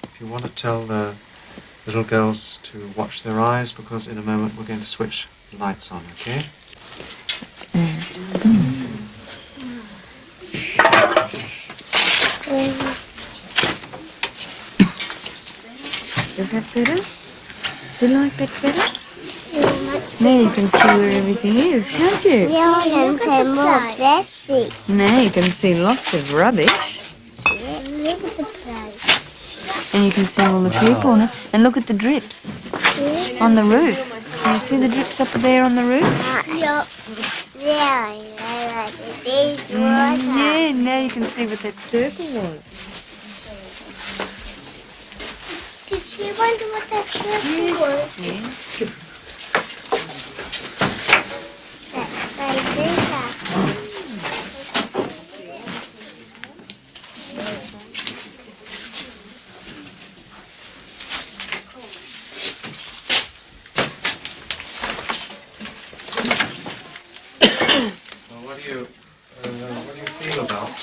If you want to tell the little girls to watch their eyes, because in a moment we're going to switch the lights on, okay? Is that better? Do you like that better? Now you can see where everything is, can't you? Yeah, I can see more plastic. Now you can see lots of rubbish. Look at the place. And you can see all the people now. And look at the drips on the roof. Can you see the drips up there on the roof? Yeah, like this water. Yeah, now you can see what that circle was. Did you wonder what that circle was? Yes. Like this. What do you feel about?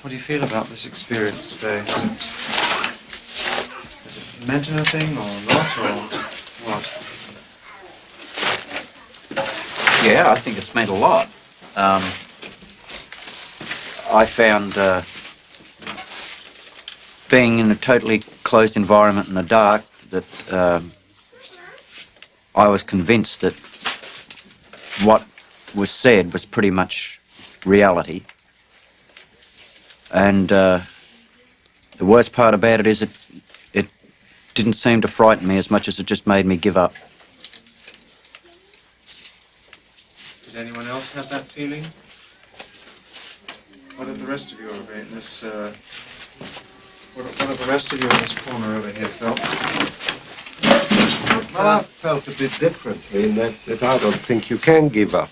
What do you feel about this experience today? Has it meant anything or not, or what? Yeah, I think it's meant a lot. I found being in a totally closed environment in the dark that I was convinced that what was said was pretty much reality. And the worst part about it is it didn't seem to frighten me as much as it just made me give up. Did anyone else have that feeling? What have the rest of you over in this? What have the rest of you in this corner over here felt? Well, I felt a bit differently in that I don't think you can give up.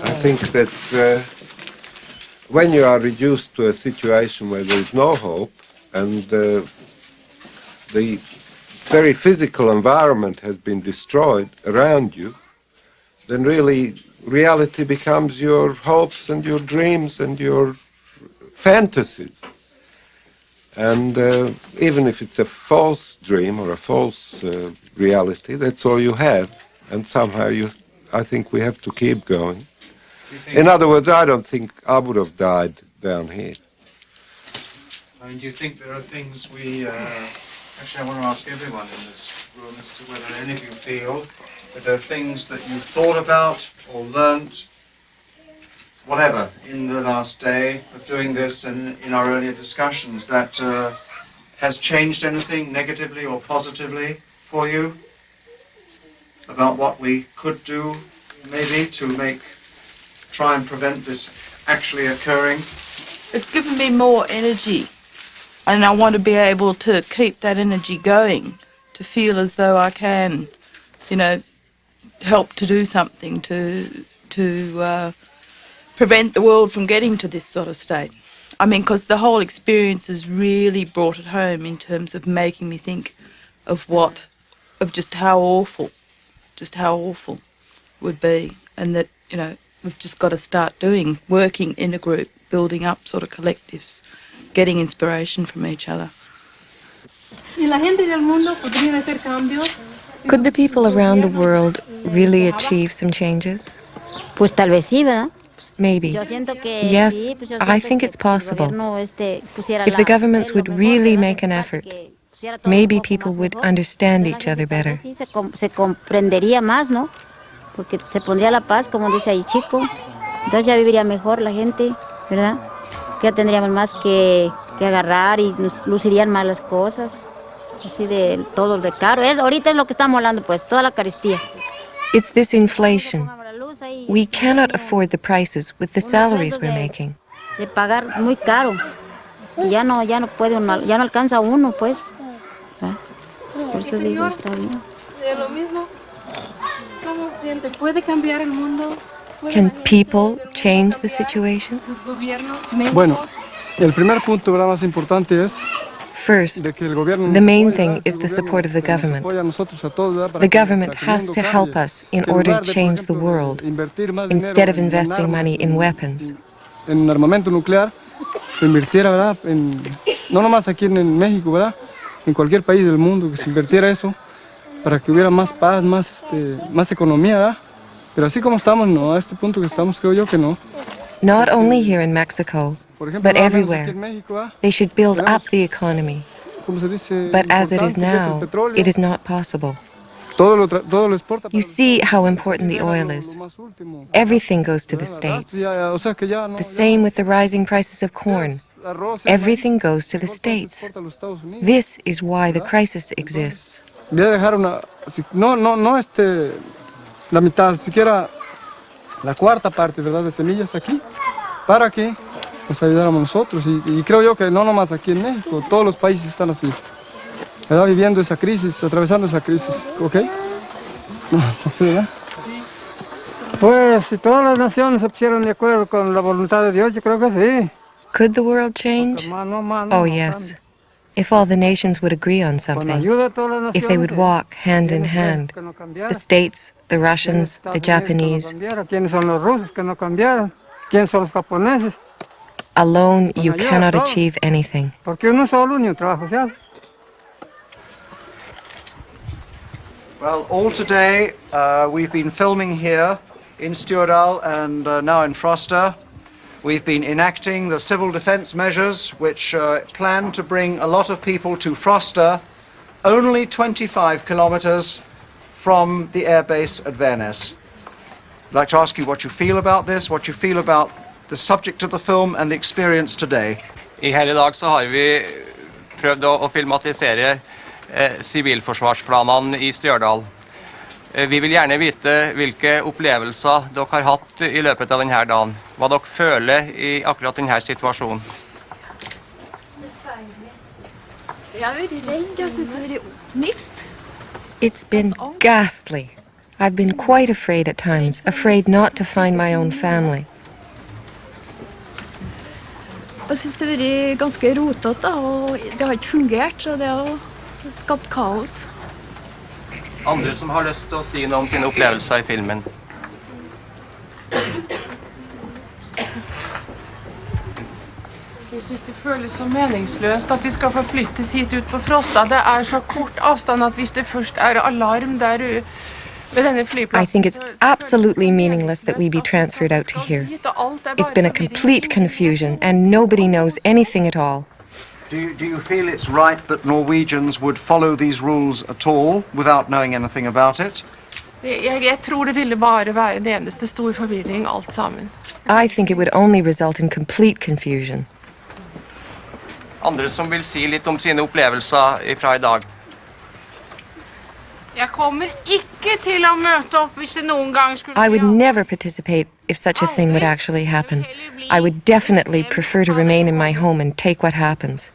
I think that when you are reduced to a situation where there is no hope and the very physical environment has been destroyed around you, then really reality becomes your hopes and your dreams and your fantasies. And even if it's a false dream or a false reality, that's all you have. And somehow I think we have to keep going. In other words, I don't think I would have died down here. I mean, do you think there are things we... actually, I want to ask everyone in this room as to whether any of you feel that there are things that you thought about or learnt, whatever, in the last day of doing this and in our earlier discussions that has changed anything negatively or positively for you about what we could do maybe to try and prevent this actually occurring? It's given me more energy, and I want to be able to keep that energy going, to feel as though I can, help to do something to prevent the world from getting to this sort of state. I mean, because the whole experience has really brought it home in terms of making me think of just how awful would be, and that, we've just got to start working in a group, building up sort of collectives, getting inspiration from each other. Could the people around the world really achieve some changes? Pues tal vez sí, ¿verdad? Maybe. Yes, I think it's possible. If the governments would really make an effort, maybe people would understand each other better. Se comprendería más, ¿no? Porque se pondría la paz, como dice ahí Chico. Entonces ya viviría mejor la gente, ¿verdad? Ya tendríamos más que agarrar y nos lucirían más las cosas. Así de todo de caro. Ahorita es lo que estamos hablando, pues, toda la carestía. It's this inflation. We cannot afford the prices with the salaries we're making. De pagar muy caro. Y ya no puede uno, ya no alcanza uno, pues. ¿verdad? Por eso digo, está bien. Lo mismo. ¿Cómo siente? ¿Puede cambiar el mundo? Can people change the situation? Bueno, el primer punto más importante es First, the main thing is the support of the government. The government has to help us in order to change the world, instead of investing money in weapons. En armamento nuclear, se invirtiera, ¿verdad? No nomás aquí en México, ¿verdad? En cualquier país del mundo que se invirtiera eso para que hubiera más paz, más economía, ¿verdad? Pero así como estamos, no, a este punto que estamos, creo yo que no. Not only here in Mexico, but everywhere. They should build up the economy. But as it is now, it is not possible. You see how important the oil is. Everything goes to the States. The same with the rising prices of corn. Everything goes to the States. This is why the crisis exists. La mitad, siquiera la cuarta parte, ¿verdad? De semillas aquí, para que nos ayudáramos nosotros. Y creo yo que no nomás aquí en México, todos los países están así, ¿verdad? Viviendo esa crisis, atravesando esa crisis, ¿ok? No sé, ¿verdad? Pues si todas las naciones se pusieran de acuerdo con la voluntad de Dios, yo creo que sí. Could the world change? Oh, yes. If all the nations would agree on something, if they would walk hand in hand, the States, the Russians, the Japanese, alone you cannot achieve anything. Well, all today we've been filming here in Stjørdal and now in Frosta. We've been enacting the civil defence measures which plan to bring a lot of people to Frosta, only 25 kilometres from the airbase at Værnes. I'd like to ask you what you feel about this, what you feel about the subject of the film and the experience today. I hele dag så har vi prøvd å filmatisere sivilforsvarsplanene i Stjørdal. Vi vil gjerne vite hvilke opplevelser dere har hatt i løpet av denne dagen. Hva dere føler i akkurat denne situasjonen. Jeg er veldig redd. Jeg synes det er veldig nifst. It's been ghastly. I've been quite afraid at times, afraid not to find my own family. Jeg synes det er veldig ganske rotete, og det har ikke fungert, så det har skapt kaos. Andre som har lyst til å si noe om sine opplevelser i filmen. Jeg synes det føles så meningsløst at vi skal forflyttes hit ut på Frosta. Det er så kort avstand at hvis det først er alarm der ved denne flyplassen... I think it's absolutely meaningless that we be transferred out to here. It's been a complete confusion and nobody knows anything at all. Do you feel it's right that Norwegians would follow these rules at all without knowing anything about it? Jeg tror det ville bare være det eneste stor forvirring, alt sammen. I think it would only result in complete confusion. Andre som vil si litt om sine opplevelser fra i dag. Jeg kommer ikke til å møte opp hvis det noen gang skulle... I would never participate if such a thing would actually happen. I would definitely prefer to remain in my home and take what happens.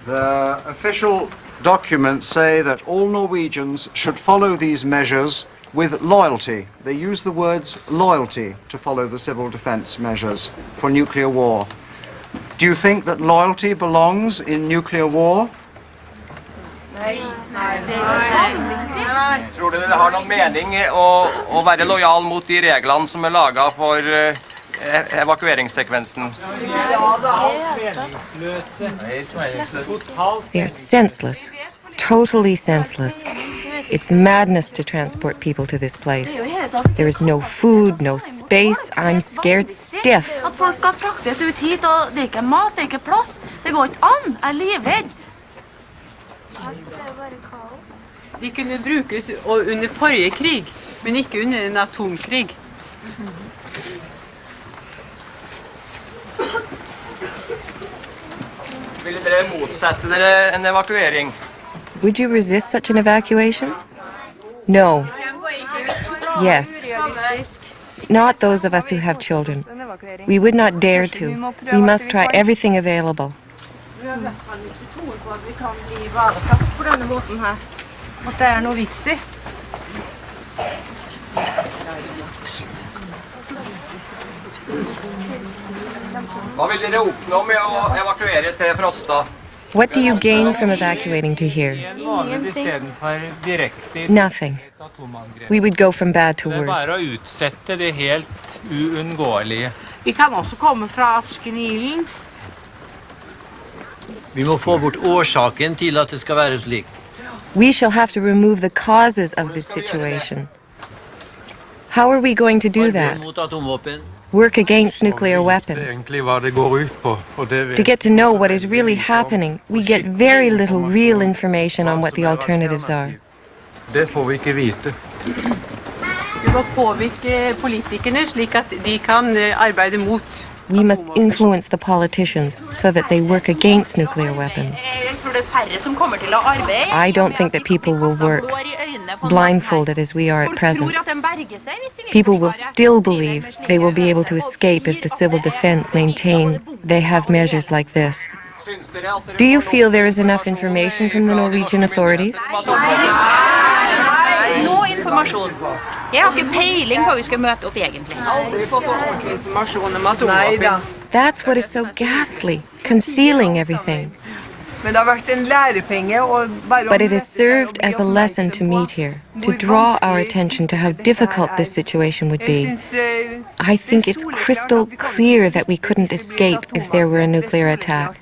The official documents say that all Norwegians should follow these measures with loyalty. They use the words loyalty to follow the civil defence measures for nuclear war. Do you think that loyalty belongs in nuclear war? Tror du det har noen mening å være lojal mot de reglene som laget for evakueringssekvensen? They are senseless, totally senseless. It's madness to transport people to this place. There is no food, no space. I'm scared stiff. At folk skal fraktes ut hit, og det er ikke mat, det er ikke plass. Det går ikke an. Jeg er livredd. De kunne brukes under forrige krig, men ikke under en atomkrig. Vil dere motsette dere en evakuering? Would you resist such an evacuation? No. Yes. Not those of us who have children. We would not dare to. We must try everything available. At det noe vits i. Hva vil dere oppnå med å evakuere til Frosta? What do you gain from evacuating to here? Nothing. We would go from bad to worse. Det bare å utsette det helt uunngåelige. Vi kan også komme fra asken i ilden. Vi må få bort årsaken til at det skal være slik. We shall have to remove the causes of this situation. How are we going to do that? Work against nuclear weapons. To get to know what is really happening, we get very little real information on what the alternatives are. Det får vi ikke vite. Vi må påvirke politikerne slik at de kan arbeide mot. We must influence the politicians so that they work against nuclear weapons. I don't think that people will work blindfolded as we are at present. People will still believe they will be able to escape if the civil defense maintain they have measures like this. Do you feel there is enough information from the Norwegian authorities? Nå informasjon. Jeg har ikke peiling på hva vi skal møte opp egentlig. That's what is so ghastly, concealing everything. But it has served as a lesson to meet here, to draw our attention to how difficult this situation would be. I think it's crystal clear that we couldn't escape if there were a nuclear attack.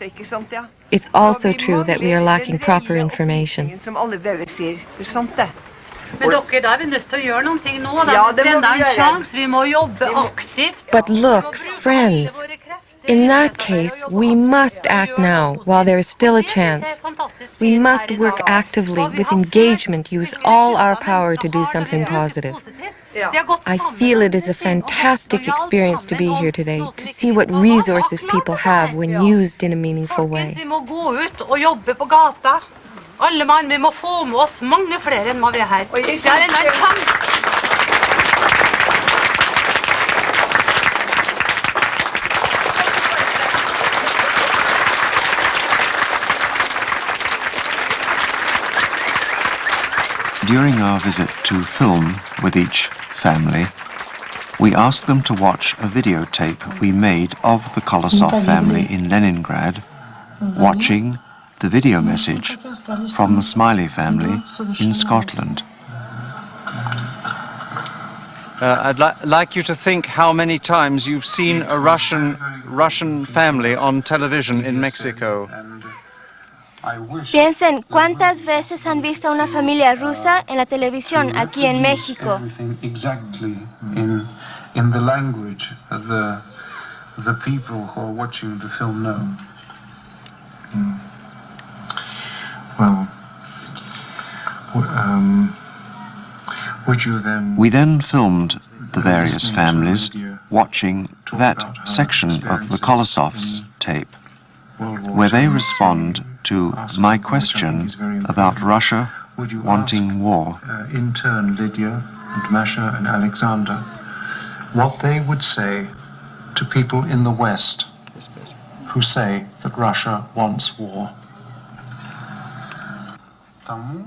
It's also true that we are lacking proper information. Men dere, da vi nødt til å gjøre noen ting nå, da. Vi har en sjanse, vi må jobbe aktivt. But look, friends, in that case, we must act now while there is still a chance. We must work actively with engagement, use all our power to do something positive. I feel it is a fantastic experience to be here today, to see what resources people have when used in a meaningful way. Vi må gå ut og jobbe på gata. Alle mann, vi må få med oss mange flere enn hva vi er her. Vi har en sjanse. During our visit to film with each family, we asked them to watch a videotape we made of the Kolosov family in Leningrad, watching the video message from the Smiley family in Scotland. I'd like you to think how many times you've seen a Russian family on television in Mexico. Piensen cuántas veces han visto a una familia rusa en la televisión aquí en México. Exactly in the language the people who are watching the film know. Well, would you then... We then filmed the various families watching that section of the Kolosov's tape, where they respond to my question about Russia wanting war. In turn, Lydia and Masha and Alexander, what they would say to people in the West who say that Russia wants war. Тому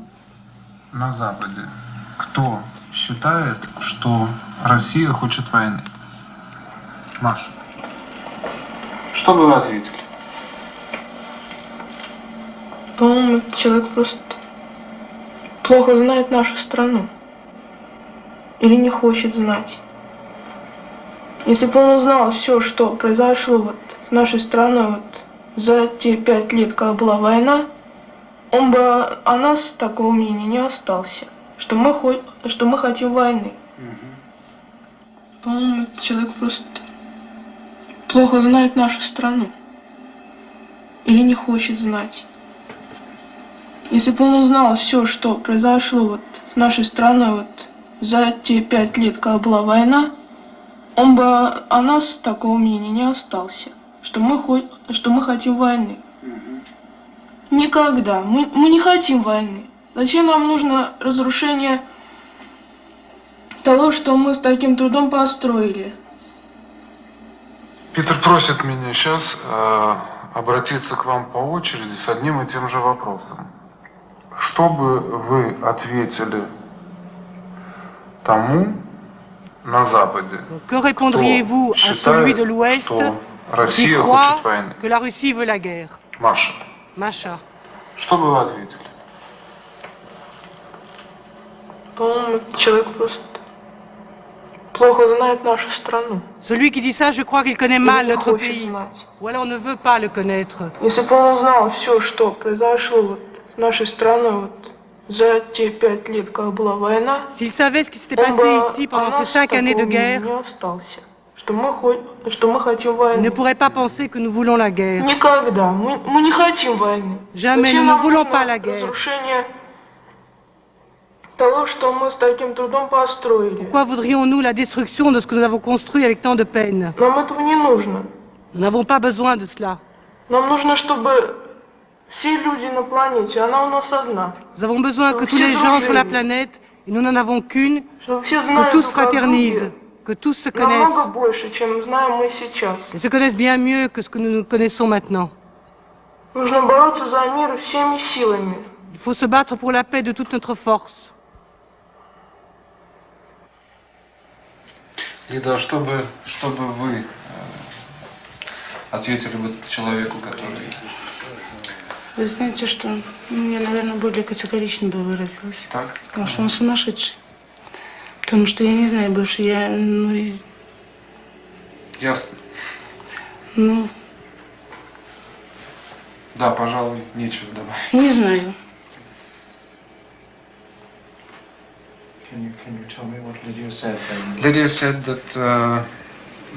на Западе, кто считает, что Россия хочет войны? Маш, что бы вы ответили? По-моему, человек просто плохо знает нашу страну. Или не хочет знать. Если бы он узнал все, что произошло вот с нашей страной вот за те 5 лет, когда была война, он бы о нас такого мнения не остался, что мы хотим войны. По-моему, человек просто плохо знает нашу страну. Или не хочет знать. Если бы он узнал все, что произошло вот с нашей страной вот за те 5 лет, когда была война, он бы о нас такого мнения не остался, что мы хотим войны. Никогда. Мы не хотим войны. Зачем нам нужно разрушение того, что мы с таким трудом построили? Питер просит меня сейчас обратиться к вам по очереди с одним и тем же вопросом. Что бы вы ответили тому на Западе, Que répondriez-vous à celui de l'Ouest qui croit que la Russie veut la guerre? Маша. Маша. Что бы вы ответили? По-моему, человек просто плохо знает нашу страну. Celui qui dit ça, je crois qu'il connaît mal notre pays. Ou alors ne veut pas le connaître. Если бы он узнал все, что произошло вот с нашей страной вот за те 5 лет, как была война, S'il savait ce qui s'était passé ici pendant ces 5 années de guerre, не остался. Что мы хотим il войны. ne pourrait pas penser que nous voulons la guerre. Никогда. Мы не хотим войны. Jamais, nous ne voulons pas la guerre. Разрушение того, что мы с таким трудом построили. Pourquoi voudrions-nous la destruction de ce que nous avons construit avec tant de peine? Нам этого не нужно. Nous n'avons pas besoin de cela. Нам нужно, чтобы все люди на планете, она у нас одна. Nous avons besoin que tous les gens sur la planète, et nous n'en avons qu'une, que tous fraternisent, que tous se connaissent, Намного больше, чем знаем мы сейчас. et se connaissent bien mieux que ce que nous nous connaissons maintenant. Нужно бороться за мир всеми силами. Il faut se battre pour la paix de toute notre force. Лида, что бы вы ответили бы человеку, который... Вы знаете, что я, наверное, более категорично бы выразилась. Так? Сказала, что он сумасшедший. Потому что я не знаю больше, Ясно. Ну, да, пожалуй, нечего добавить. не знаю. Can you tell me what Lydia said then? Lydia said that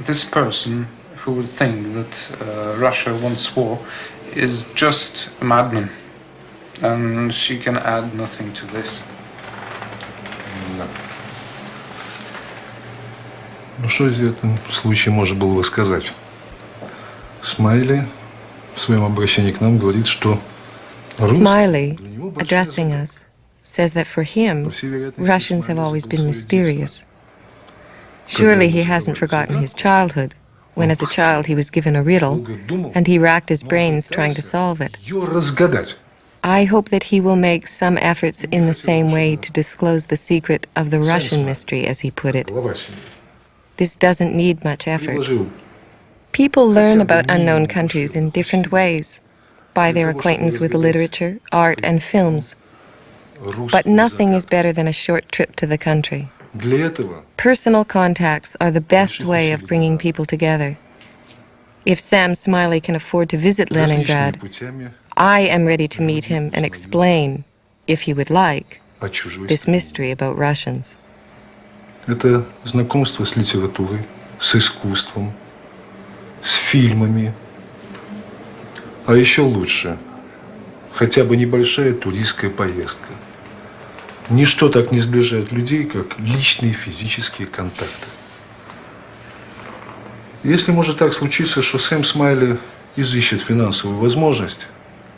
this person who would think that Russia wants war is just a madman, and she can add nothing to this. Да. Ну что из этого случая можно было бы сказать? Смайли в своем обращении к нам говорит, что Smiley, addressing us, says that for him, Russians have always been mysterious. Surely he hasn't forgotten his childhood, when as a child he was given a riddle, and he racked his brains trying to solve it. I hope that he will make some efforts in the same way to disclose the secret of the Russian mystery, as he put it. This doesn't need much effort. People learn about unknown countries in different ways, by their acquaintance with literature, art, and films. But nothing is better than a short trip to the country. Personal contacts are the best way of bringing people together. If Sam Smiley can afford to visit Leningrad, I am ready to meet him and explain, if he would like, this mystery about Russians. Это знакомство с литературой, с искусством, с фильмами. А еще лучше, хотя бы небольшая туристская поездка. Ничто так не сближает людей, как личные физические контакты. Если может так случиться, что Сэм Смайли изыщет финансовую возможность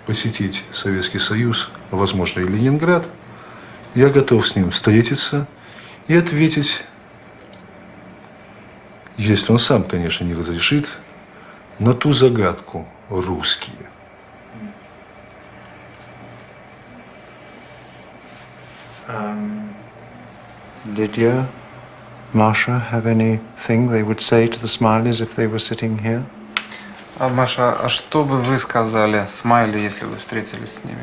посетить Советский Союз, а возможно и Ленинград, я готов с ним встретиться и ответить, если он сам, конечно, не разрешит, на ту загадку русские. Lydia, Masha, have anything they would say to the Smileys if they were sitting here? Маша, а что бы вы сказали Смайли, если вы встретились с ними?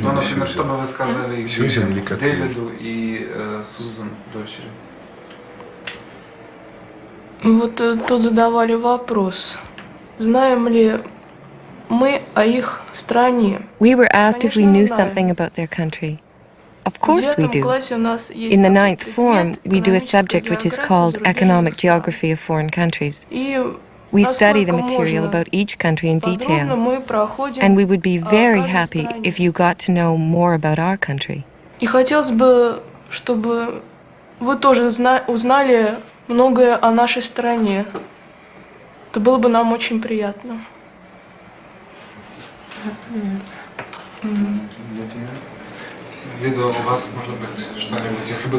Ну, например, что бы вы сказали их детям, Дэвиду и Сузан, дочери? Вот тут задавали вопрос, знаем ли мы о их стране. We were asked if we knew something about their country. Of course we do. In the 9th form, we do a subject which is called Economic Geography of Foreign Countries. We study the material about each country in detail, and we would be very happy if you got to know more about our country. И хотелось бы, чтобы вы тоже узнали многое о нашей стране. Это было бы нам очень приятно.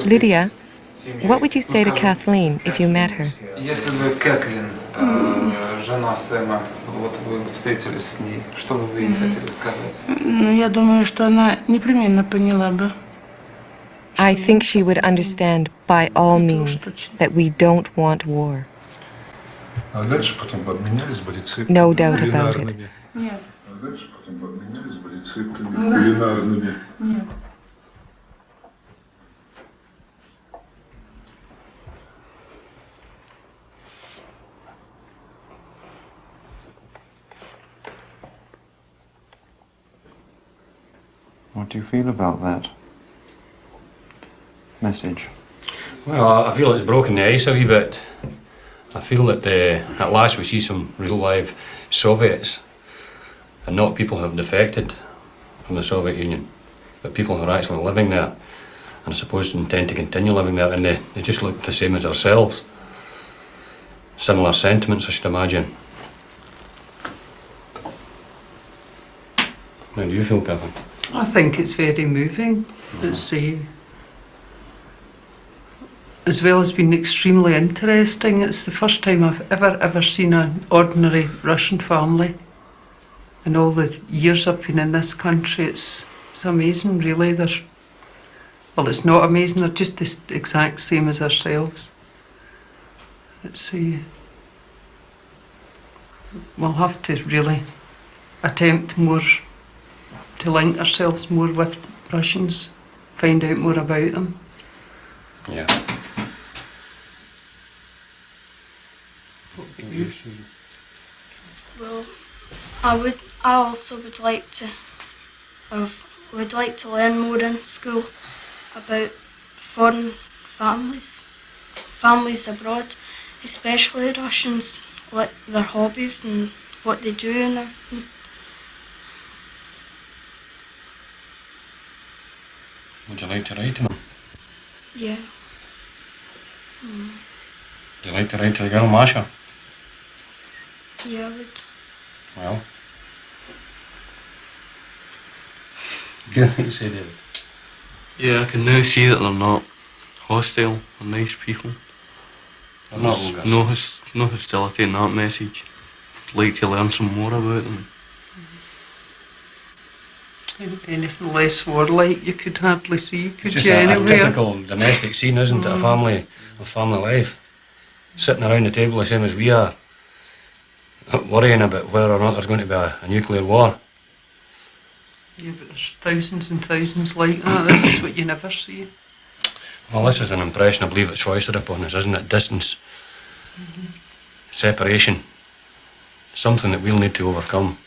Lydia, what would you say to Kathleen if you met her? Если бы Кэтлин, жена Сэма, вот вы встретились с ней, что бы вы ей хотели сказать? Ну, я думаю, что она непременно поняла бы. I think she would understand by all means that we don't want war. А дальше потом обменялись бы рецептами No doubt about it. Нет. А дальше потом обменялись бы рецептами кулинарными. Нет. What do you feel about that message? Well, I feel it's broken the ice a wee bit. I feel that at last we see some real live Soviets, and not people who have defected from the Soviet Union, but people who are actually living there, and I suppose intend to continue living there, and they just look the same as ourselves. Similar sentiments, I should imagine. How do you feel, Kevin? I think it's very moving. It's as well as being extremely interesting. It's the first time I've ever seen an ordinary Russian family. In all the years I've been in this country, it's amazing, really. Well, it's not amazing. They're just the exact same as ourselves. We'll have to really attempt more to link ourselves more with Russians, find out more about them. Yeah. Well, I also would like to learn more in school about foreign families abroad, especially Russians, like their hobbies and what they do and everything. Would you like to write to them? Yeah. Would you like to write to the girl, Masha? Yeah, I would. Well. What do you say, David? Yeah, I can now see that they're not hostile, they're nice people. They're not There's no hostility in that message. I'd like to learn some more about them. Anything less warlike you could hardly see, could It's just you, a anywhere? typical domestic scene, isn't it? A family life. Sitting around the table the same as we are, worrying about whether or not there's going to be a nuclear war. Yeah, but there's thousands and thousands like that. This is what you never see. Well, this is an impression I believe it's foisted upon us, isn't it? Distance, separation, something that we'll need to overcome.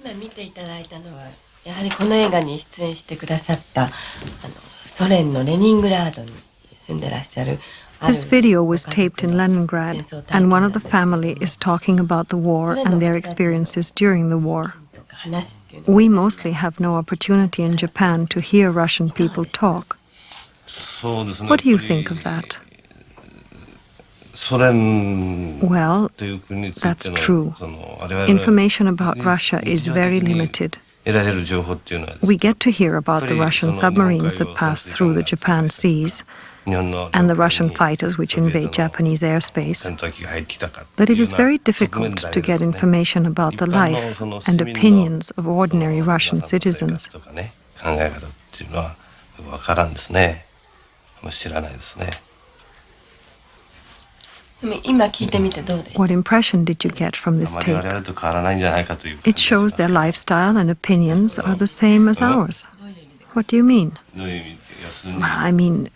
今見ていただいたのはやはりこの映画に出演してくださったソ連のレニングラードに住んでらっしゃる This video was taped in Leningrad, and one of the family is talking about the war and their experiences during the war. We mostly have no opportunity in Japan to hear Russian people talk. What do you think of that? Well, that's true. Information about Russia is very limited. We get to hear about the Russian submarines that pass through the Japan seas and the Russian fighters which invade Japanese airspace. But it is very difficult to get information about the life and opinions of ordinary Russian citizens. What impression did you get from this tape? It shows their lifestyle and opinions are the same as ours. What do you mean? I mean,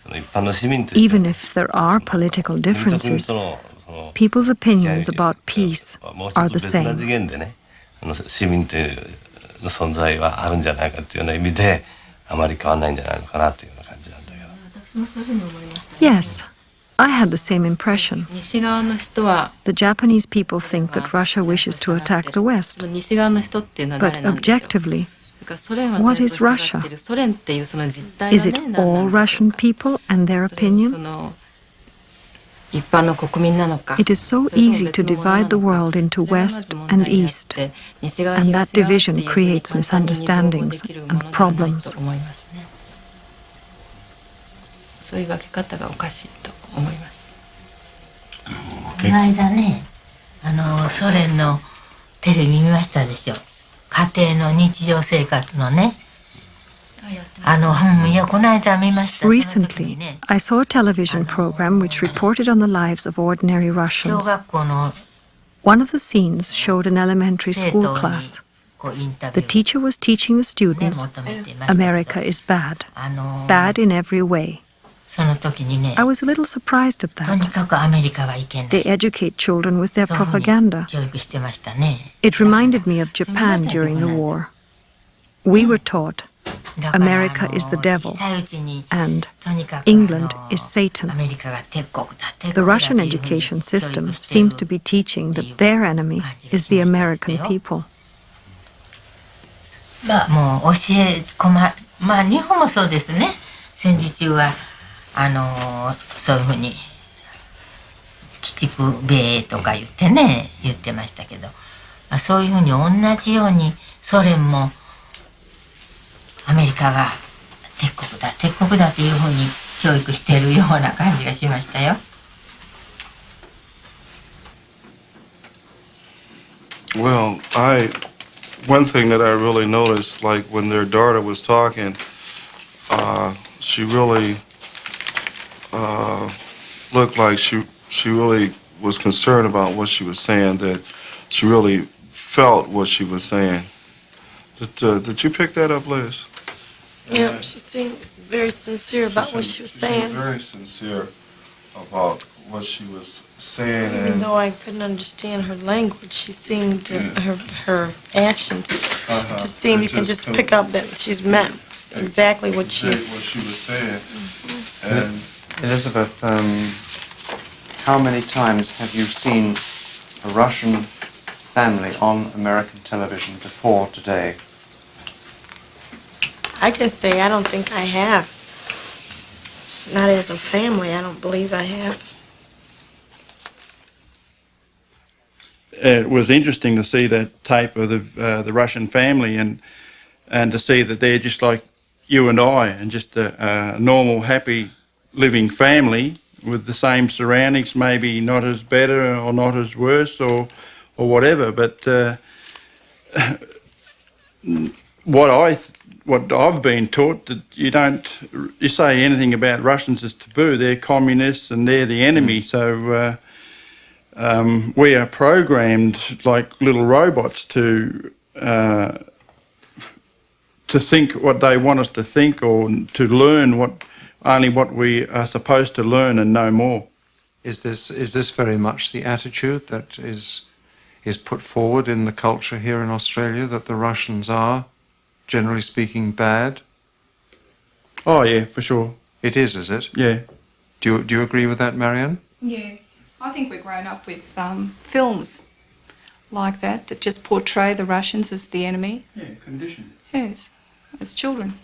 even if there are political differences, people's opinions about peace are the same. あまり変わんないんじゃないのかなっていうような感じなんだけど。Yes, I had the same impression. The Japanese people think that Russia wishes to attack the West. But objectively, what is Russia? Is it all Russian people and their opinion? It is so easy to divide the world into West and East, and that division creates misunderstandings and problems. そういう分け方がおかしいと思います。この間ね、ソ連のテレビ見ましたでしょ。家庭の日常生活のね。いやこの間見ました。Recently, I saw a television program which reported on the lives of ordinary Russians. One of the scenes showed an elementary school class. The teacher was teaching the students, America is bad, bad in every way. I was a little surprised at that. They educate children with their propaganda. It reminded me of Japan during the war. We were taught America is the devil and England is Satan. The Russian education system seems to be teaching that their enemy is the American people. もう日本もそうですね。戦時中はそういうふうに鬼畜米とか言ってましたけど、そういうふうに同じようにソ連もアメリカが敵国だっていうふうに教育しているような感じがしましたよ。Well, one thing that I really noticed, like when their daughter was talking, she really looked like she really was concerned about what she was saying, that she really felt what she was saying. Did you pick that up, Liz? Yeah, she seemed very sincere about what she was saying. She was very sincere about what she was saying. Even though I couldn't understand her language, she seemed to, her actions just seemed, you can just pick up that she's meant exactly what she was saying. And Elizabeth, how many times have you seen a Russian family on American television before today? I can say I don't think I have. Not as a family, I don't believe I have. It was interesting to see that tape of the Russian family and to see that they're just like you and I, and just a normal, happy living family with the same surroundings, maybe not as better or not as worse or whatever. But what I've been taught, that you say anything about Russians is taboo. They're communists and they're the enemy. So we are programmed like little robots to think what they want us to think, or to learn only what we are supposed to learn and no more. Is this very much the attitude that is put forward in the culture here in Australia, that the Russians are, generally speaking, bad? Oh yeah, for sure. It is it? Yeah. Do you agree with that, Marianne? Yes, I think we're grown up with films like that just portray the Russians as the enemy. Yeah, conditioned. Yes, as children.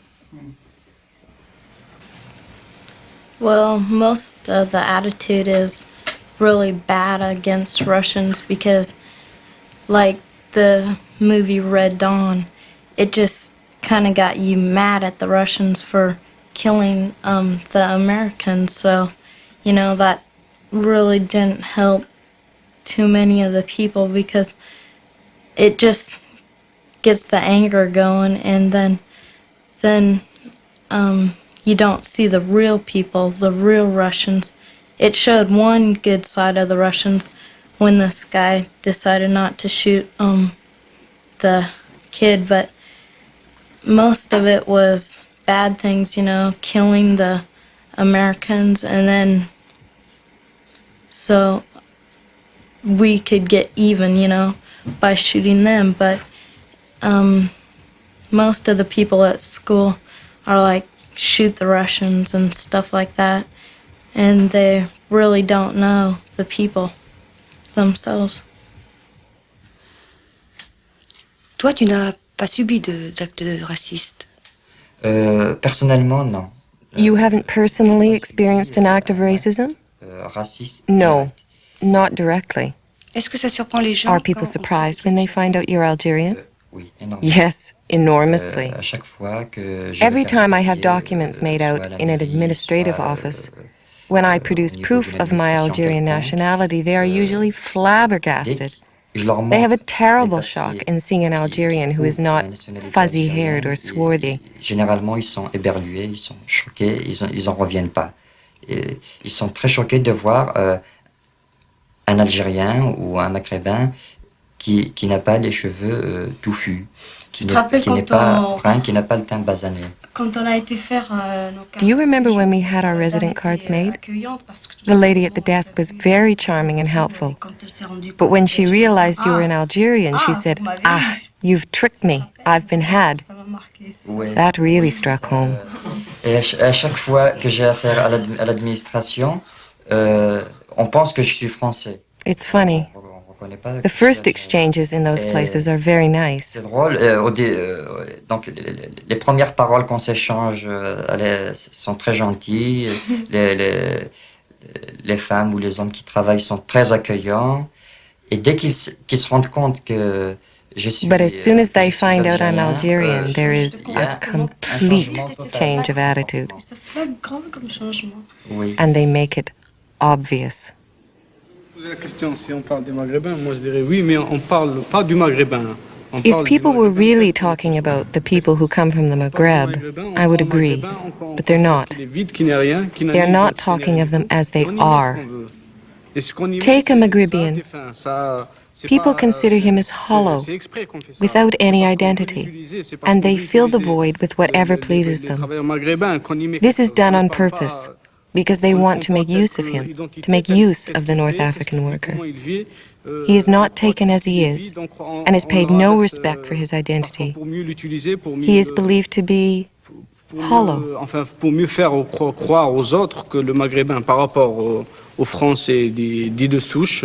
Well, most of the attitude is really bad against Russians because, like the movie Red Dawn, it just kind of got you mad at the Russians for killing the Americans. So, that really didn't help too many of the people, because it just gets the anger going, and then you don't see the real people, the real Russians. It showed one good side of the Russians when this guy decided not to shoot the kid, but most of it was bad things, killing the Americans, and then so we could get even, by shooting them. But most of the people at school or like shoot the Russians and stuff like that. And they really don't know the people themselves. Toi, tu n'as pas subi d'actes racistes? Personnellement, non. You haven't personally experienced an act of racism? Raciste. No, not directly. Est-ce que ça surprend les gens? Are people surprised when they find out you're Algerian? Oui, énormément. Yes, enormously. À chaque fois que je Every vais faire time I des have papiers, documents made soit à out la in an mairie, administrative soit, office, when I produce proof of my Algerian nationality, they are usually flabbergasted. je leur They have a montre terrible les shock papiers in seeing an Algerian who is prouvent not la nationalité fuzzy-haired or algérienne, swarthy. Généralement, ils sont éberlués, ils sont choqués, ils en reviennent pas. Et ils sont très choqués de voir un Algérien ou un Maghrébin qui n'a pas les cheveux touffus, qui n'est pas brun, qui n'a pas le teint basané. Quand on a été faire nos Do you remember when we had our resident cards made? The lady at the desk was very charming and helpful. But when she realized you were an Algerian, she said, "Ah, you've tricked me. I've been had." That really struck home. Et à chaque fois que j'ai affaire à l'administration, on pense que je suis français. It's funny. The first exchanges in those places are very nice. C'est drôle. Donc, les premières paroles qu'on s'échange sont très gentilles. Les femmes ou les hommes qui travaillent sont très accueillants. Et dès qu'ils se rendent compte que je suis... But as soon as they find out I'm Algerian, there is a complete change of attitude. C'est flagrant comme changement. Oui. And they make it obvious. La question, si on parle des Maghrébins, moi je dirais oui, mais on parle pas du Maghrébin. If people were really talking about the people who come from the Maghreb, I would agree, but they're not. They're not talking of them as they are. Take a Maghrebian. People consider him as hollow, without any identity, and they fill the void with whatever pleases them. This is done on purpose, because they want to make use of him, to make use of the North African worker. He is not taken as he is, and is paid no respect for his identity. He is believed to be hollow. Enfin, pour mieux faire croire aux autres que le Maghrébin, par rapport aux Français dits de souche,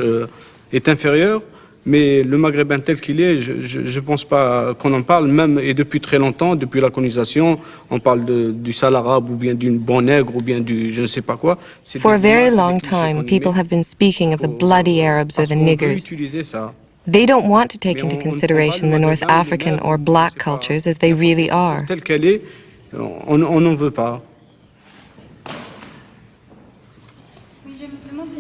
est inférieur. Mais le Maghrébin tel qu'il est, je ne pense pas qu'on en parle, même et depuis très longtemps, depuis la colonisation, on parle du sale arabe ou bien d'une bon nègre ou bien du je ne sais pas quoi. For a very long time, people have been speaking of the bloody Arabs or the niggers. They don't want to take into consideration the North African or black cultures as they really are. Telle qu'elle est, on n'en veut pas.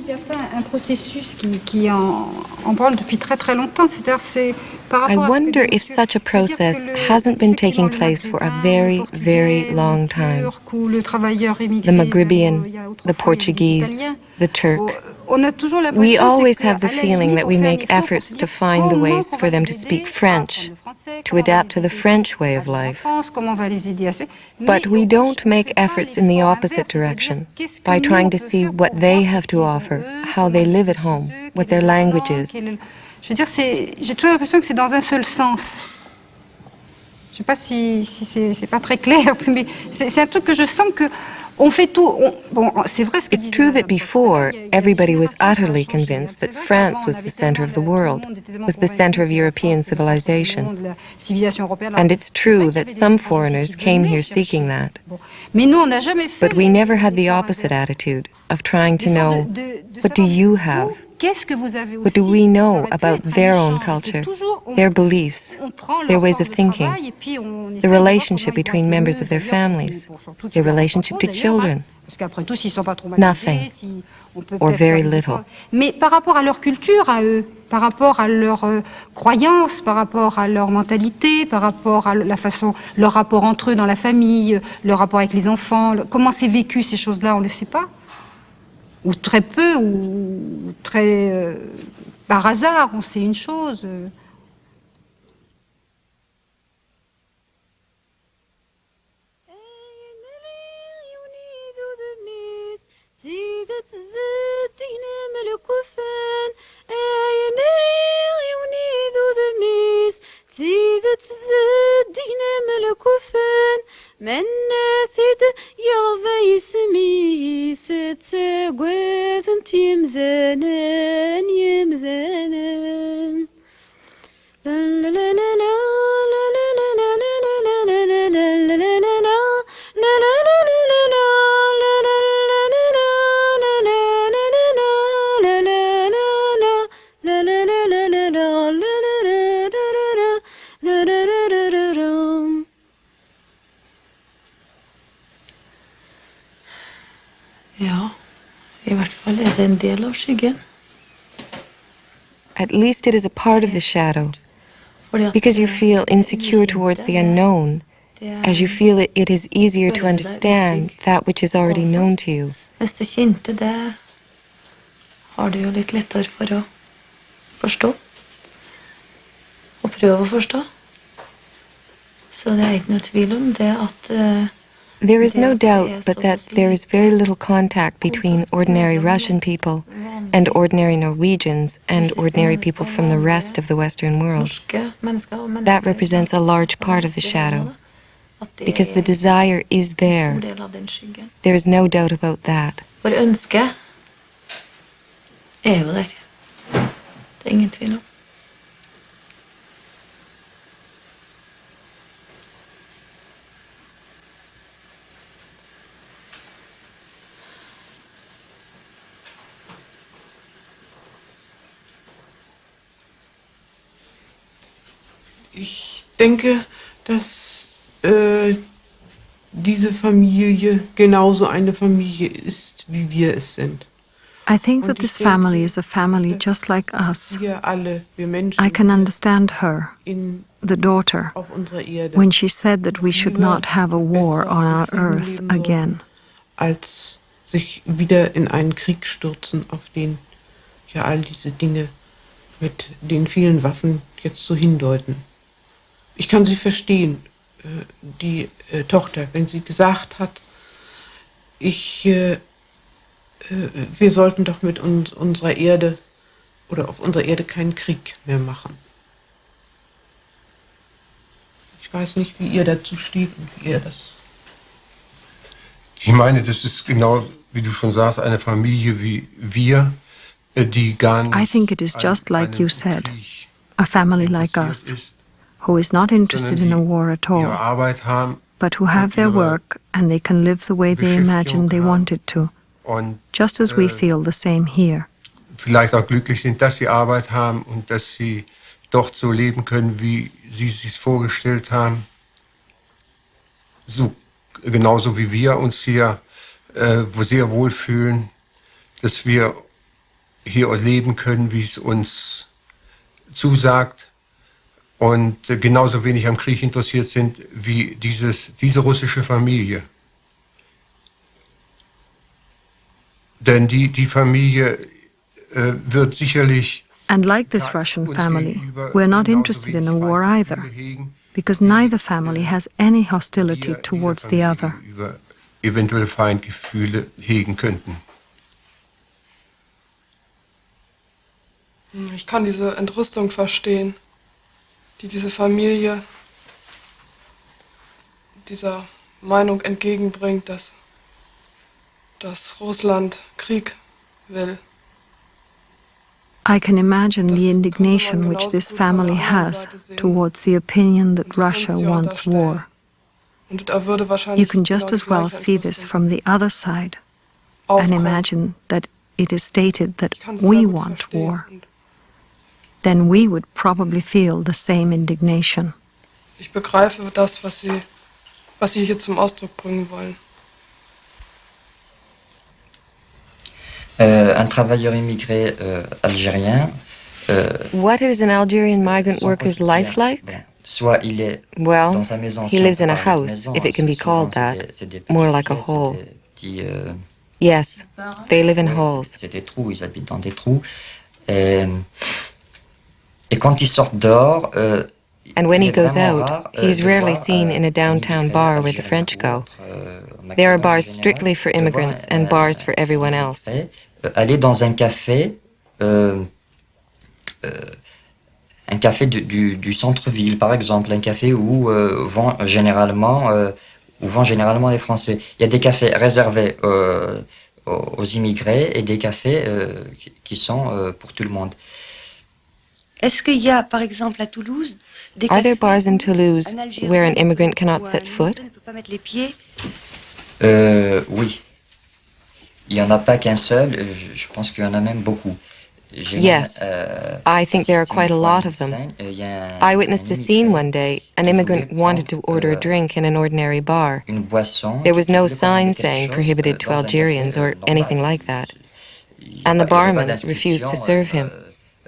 Il y a pas un processus qui en parle depuis très très longtemps. C'est par rapport I wonder if such a process hasn't been taking place for a very, very long time. The Maghrebian, the Portuguese, the Turk. We always have the feeling that we make efforts to find the ways for them to speak French, to adapt to the French way of life. But we don't make efforts in the opposite direction, by trying to see what they have to offer, how they live at home, what their language is. Je veux dire, j'ai toujours l'impression que c'est dans un seul sens. Je ne sais pas si c'est pas très clair, mais c'est un truc que je sens que on fait tout. Bon, c'est vrai ce que It's true that before, everybody was utterly convinced that France was the center of the world, was the center of European civilization. And it's true that some foreigners came here seeking that. But we never had the opposite attitude of trying to know, what do you have? What do we know about their own culture, their beliefs, their ways of thinking, the relationship between members of their families, their relationship to children? Nothing, or very little. Mais par rapport à leur culture, à eux, par rapport à leurs croyances, par rapport à leur mentalité, par rapport à la façon, leur rapport entre eux dans la famille, leur rapport avec les enfants, comment c'est vécu ces choses-là, on ne le sait pas. Ou très peu, ou très par hasard, on sait une chose. من تساقوذنت يمذانان يمذانان لا لا لا لا لا لا لا لا لا لا لا Ja, i hvert fall det en del av skyggen. At least it is a part of the shadow, because you feel insecure towards the unknown, as you feel it is easier to understand that which is already known to you. Hvis det kjente det, har det jo litt lettere for å forstå. Og prøve å forstå. Så det ikke noe tvil om det at There is no doubt but that there is very little contact between ordinary Russian people and ordinary Norwegians and ordinary people from the rest of the Western world. That represents a large part of the shadow, because the desire is there. There is no doubt about that. For ønsket jo der. Det ingen tvil om. Ich denke, dass diese Familie genauso eine Familie ist, wie wir es sind. I think that this family is a family just like us. I can understand her, the daughter, when she said that we should not have a war on our earth again. Als sich wieder in einen Krieg stürzen, auf den ja all diese Dinge mit den vielen Waffen jetzt so hindeuten. Ich kann sie verstehen, die Tochter, wenn sie gesagt hat, wir sollten doch mit unserer Erde oder auf unserer Erde keinen Krieg mehr machen. Ich weiß nicht, wie ihr dazu steht und wie ihr das... Ich meine, das ist genau, wie du schon sagst, eine Familie wie wir, die gar nicht... I think it is just like you said, a family like us, who is not interested in a war at all, but who have their work and they can live the way they imagine they want it to, just as we feel the same here. Vielleicht auch glücklich sind, dass sie Arbeit haben und dass sie dort so leben können, wie sie es sich vorgestellt haben. So, genauso wie wir uns hier sehr wohlfühlen, dass wir hier leben können, wie es uns zusagt. Und genauso wenig am Krieg interessiert sind wie diese russische Familie. Denn die Familie wird sicherlich... And like this Russian family, we're not interested in a war either, because neither family has any hostility towards the other. ...über eventuelle Feindgefühle hegen könnten. Ich kann diese Entrüstung verstehen, die diese Familie dieser Meinung entgegenbringt, dass Russland Krieg will. I can imagine the indignation which this family has towards the opinion that Russia wants war. You can just as well see this from the other side and imagine that it is stated that we want war. Then we would probably feel the same indignation. Ich begreife das, was Sie hier zum Ausdruck bringen wollen. Un travailleur immigré algérien. What is an Algerian migrant worker's life like? Soit il est well, dans sa maison, he lives in a house, if it can be called that, more like a hole. Yes, they live in halls. C'est des trous, ils habitent dans des trous. Et quand ils sortent dehors, and when he goes out, he's rarely seen in a downtown bar where the French go. There are bars strictly for immigrants and bars for everyone else. Aller dans un café du centre-ville, par exemple, un café où vont généralement les Français. Il y a des cafés réservés aux immigrés et des cafés qui sont pour tout le monde. Est-ce qu'il y a, par exemple, à Toulouse, des Are there cafés bars in Toulouse un Algérien where an immigrant cannot ou un set foot? Libanais ne peut pas mettre les pieds? Oui. Il n'y en a pas qu'un seul, je pense qu'il y en a même beaucoup. Yes, I think there are quite a lot of them. I witnessed a scene one day. An immigrant wanted to order a drink in an ordinary bar. There was no sign saying prohibited to Algerians or anything like that. And the barman refused to serve him.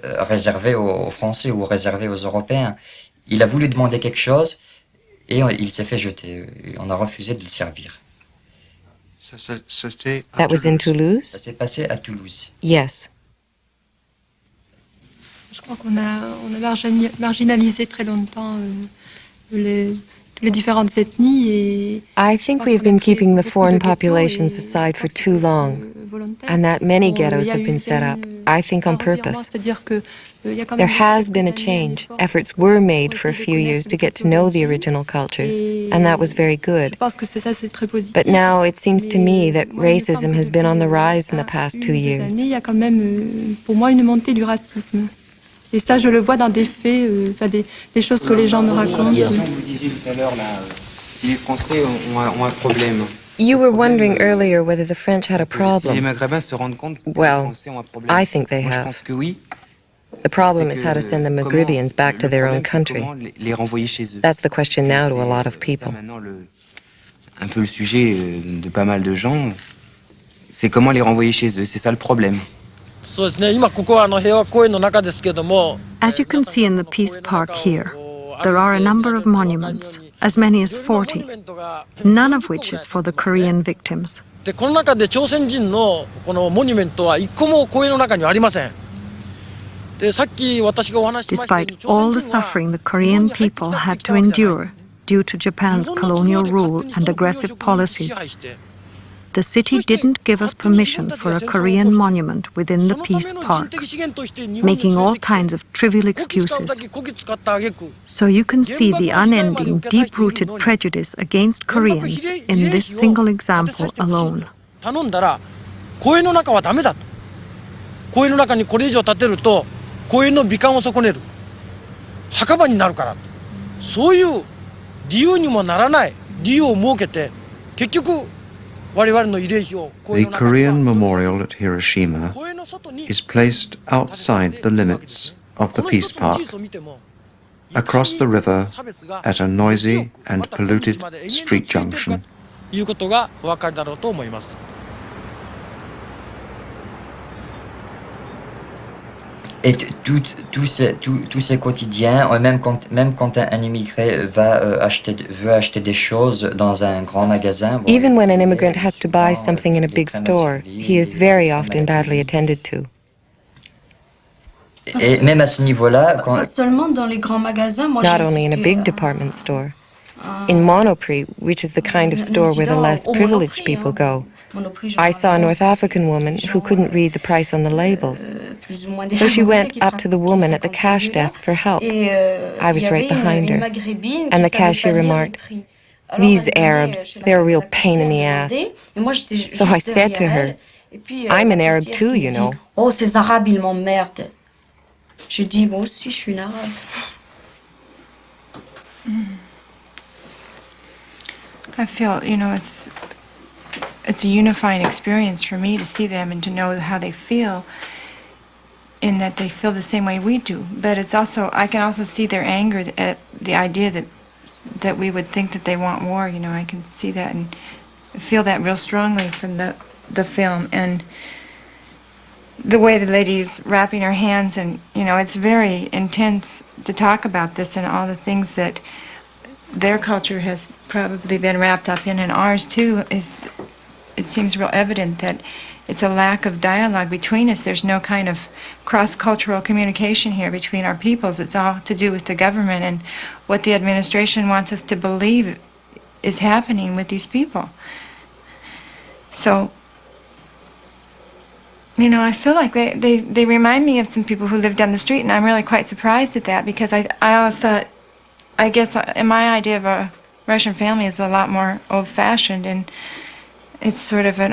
Réservé aux Français ou réservé aux Européens. Il a voulu demander quelque chose et il s'est fait jeter. On a refusé de le servir. That was in Toulouse? Ça s'est passé à Toulouse. Yes. Je crois qu'on a marginalisé très longtemps les différentes ethnies et I think we've been keeping the foreign populations aside for too long, and that many ghettos have been set up, I think on purpose. There has been a change. Efforts were made for a few years to get to know the original cultures, and that was very good. But now it seems to me that racism has been on the rise in the past 2 years. Il y a quand même, pour moi, une montée du racisme. Et ça, je le vois dans des faits, des choses que les gens me racontent. Vous disiez tout à l'heure, là, si les Français ont un problème. You were wondering earlier whether the French had a Si les problem. Maghrébins se rendent compte que les Well, Français ont un problème. I think they Moi, je have. pense que oui. The problem is how to send the Maghrebians back to their own country. Les renvoyer chez eux. That's the question now to a lot of people. Un peu le sujet de pas mal de gens, c'est comment les renvoyer chez eux. C'est ça le problème. As you can see in the Peace Park here, there are a number of monuments, as many as 40, none of which is for the Korean victims. でこの中で朝鮮人のこのモニュメントは一個も公園の中にはありません。でさっき私がお話ししましたように Despite all the suffering the Korean people had to endure due to Japan's colonial rule and aggressive policies, the city didn't give us permission for a Korean monument within the Peace Park, making all kinds of trivial excuses. So you can see the unending, deep-rooted prejudice against Koreans in this single example alone. 頼んだら公園の中はダメだと。公園の中にこれ以上建てると公園の美観を損ねる。墓場になるから。そういう理由にもならない理由を設けて結局 The Korean memorial at Hiroshima is placed outside the limits of the Peace Park, across the river at a noisy and polluted street junction. Et tous ces quotidiens, même quand un immigré veut acheter des choses dans un grand magasin. Even when an immigrant has to buy something in a big store, he is very often badly attended to. Et même à ce niveau-là, Pas seulement dans les grands magasins, moi Not only in a big department store. In Monoprix, which is the kind of store where the less privileged people go, I saw a North African woman who couldn't read the price on the labels. So she went up to the woman at the cash desk for help. I was right behind her. And the cashier remarked, "These Arabs, they're a real pain in the ass." So I said to her, "I'm an Arab too, you know." Oh, ces Arabes, ils m'emmerdent. Je dis, moi aussi, je suis une Arabe. I feel, it's a unifying experience for me to see them and to know how they feel, in that they feel the same way we do. But it's also, I can also see their anger at the idea that we would think that they want war. I can see that and feel that real strongly from the film. And the way the lady's wrapping her hands, and it's very intense to talk about this and all the things that their culture has probably been wrapped up in, and ours too. It seems real evident that it's a lack of dialogue between us. There's no kind of cross-cultural communication here between our peoples. It's all to do with the government and what the administration wants us to believe is happening with these people. So, I feel like they remind me of some people who live down the street, and I'm really quite surprised at that, because I always thought, I guess my idea of a Russian family is a lot more old-fashioned, it's sort of an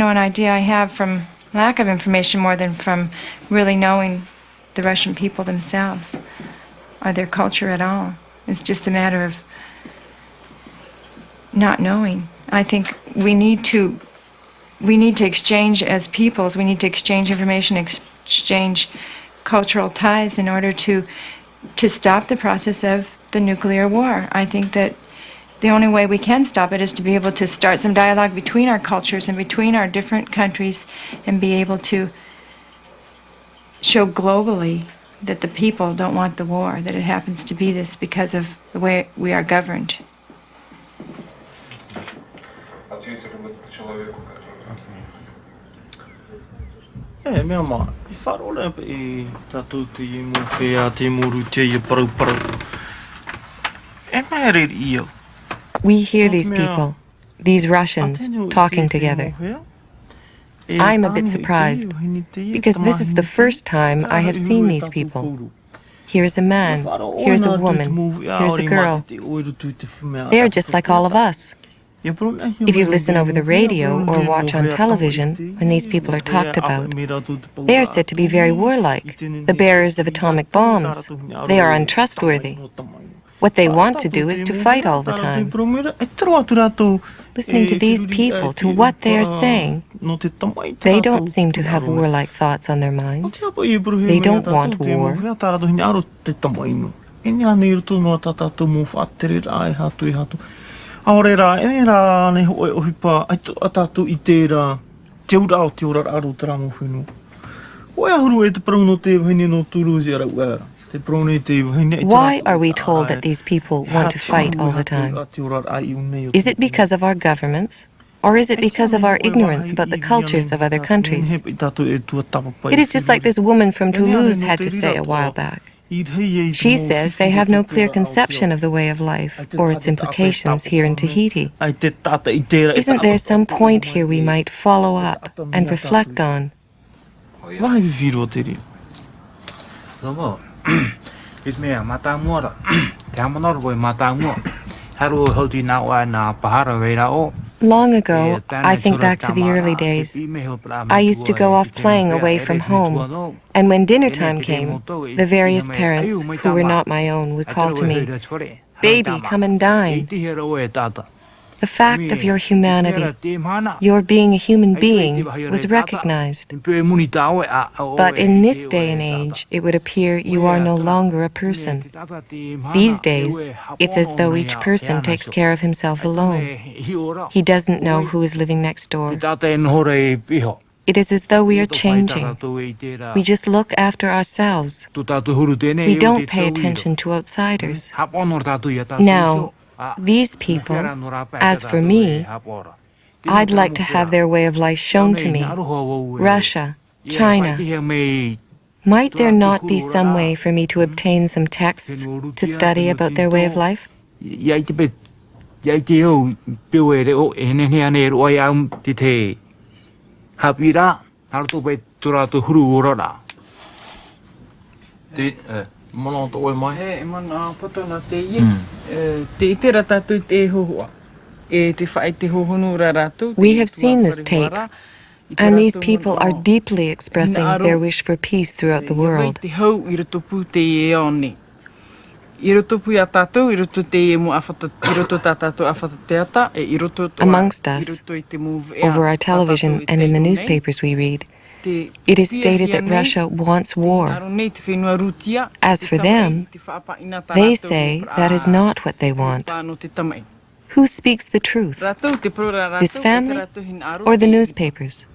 idea I have from lack of information more than from really knowing the Russian people themselves or their culture at all. It's just a matter of not knowing. I think we need to exchange as peoples. We need to exchange information, exchange cultural ties in order to stop the process of the nuclear war. I think that the only way we can stop it is to be able to start some dialogue between our cultures and between our different countries and be able to show globally that the people don't want the war, that it happens to be this because of the way we are governed. We hear these people, these Russians, talking together. I'm a bit surprised, because this is the first time I have seen these people. Here's a man, here's a woman, here's a girl. They're just like all of us. If you listen over the radio or watch on television, when these people are talked about, they are said to be very warlike, the bearers of atomic bombs. They are untrustworthy. What they want to do is to fight all the time. Listening to these people, to what they are saying, they don't seem to have warlike thoughts on their minds. They don't want war. Why are we told that these people want to fight all the time? Is it because of our governments? Or is it because of our ignorance about the cultures of other countries? It is just like this woman from Toulouse had to say a while back. She says they have no clear conception of the way of life or its implications here in Tahiti. Isn't there some point here we might follow up and reflect on? Long ago, I think back to the early days. I used to go off playing away from home, and when dinner time came, the various parents, who were not my own, would call to me, "Baby, come and dine." The fact of your humanity, your being a human being, was recognized. But in this day and age, it would appear you are no longer a person. These days, it's as though each person takes care of himself alone. He doesn't know who is living next door. It is as though we are changing. We just look after ourselves. We don't pay attention to outsiders. Now, these people, as for me, I'd like to have their way of life shown to me. Russia, China. Might there not be some way for me to obtain some texts to study about their way of life? We have seen this tape, and these people are deeply expressing their wish for peace throughout the world. Amongst us, over our television and in the newspapers we read, it is stated that Russia wants war. As for them, they say that is not what they want. Who speaks the truth? This family or the newspapers?